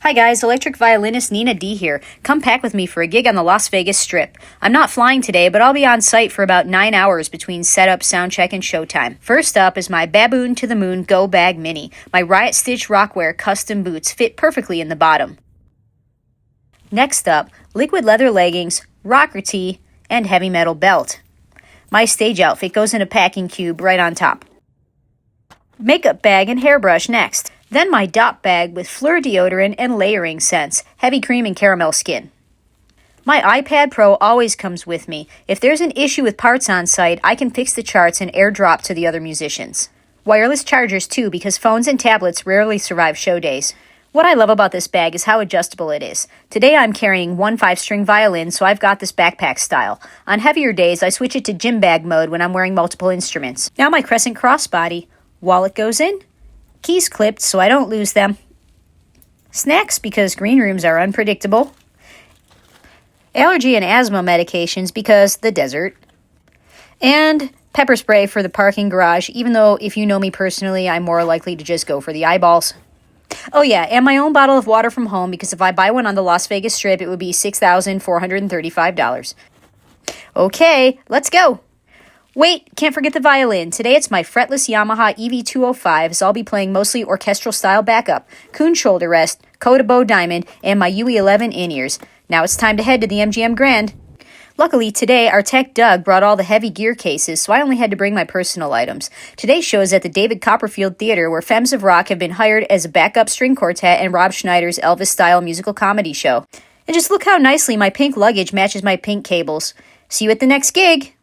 Hi guys, electric violinist Nina D here. Come pack with me for a gig on the Las Vegas Strip. I'm not flying today, but I'll be on site for about 9 hours between setup, soundcheck, and showtime. First up is my Baboon to the Moon Go Bag Mini. My Riot Stitch Rockwear custom boots fit perfectly in the bottom. Next up, liquid leather leggings, rocker tee, and heavy metal belt. My stage outfit goes in a packing cube right on top. Makeup bag and hairbrush next. Then my dot bag with Fleur deodorant and layering scents, heavy cream and caramel skin. My iPad Pro always comes with me. If there's an issue with parts on site, I can fix the charts and airdrop to the other musicians. Wireless chargers too, because phones and tablets rarely survive show days. What I love about this bag is how adjustable it is. Today I'm carrying one 5-string violin, so I've got this backpack style. On heavier days, I switch it to gym bag mode when I'm wearing multiple instruments. Now my crescent crossbody. Wallet goes in. Keys clipped so I don't lose them. Snacks because green rooms are unpredictable. Allergy and asthma medications because the desert. And pepper spray for the parking garage, even though if you know me personally, I'm more likely to just go for the eyeballs. Oh yeah, and my own bottle of water from home because if I buy one on the Las Vegas Strip, it would be $6,435. Okay, let's go. Wait, can't forget the violin. Today it's my fretless Yamaha EV205, so I'll be playing mostly orchestral style backup, Coon shoulder rest, Coda Bow diamond, and my UE11 in-ears. Now it's time to head to the MGM Grand. Luckily today our tech Doug brought all the heavy gear cases, so I only had to bring my personal items. Today's show is at the David Copperfield Theater, where Femmes of Rock have been hired as a backup string quartet in Rob Schneider's Elvis-style musical comedy show. And just look how nicely my pink luggage matches my pink cables. See you at the next gig!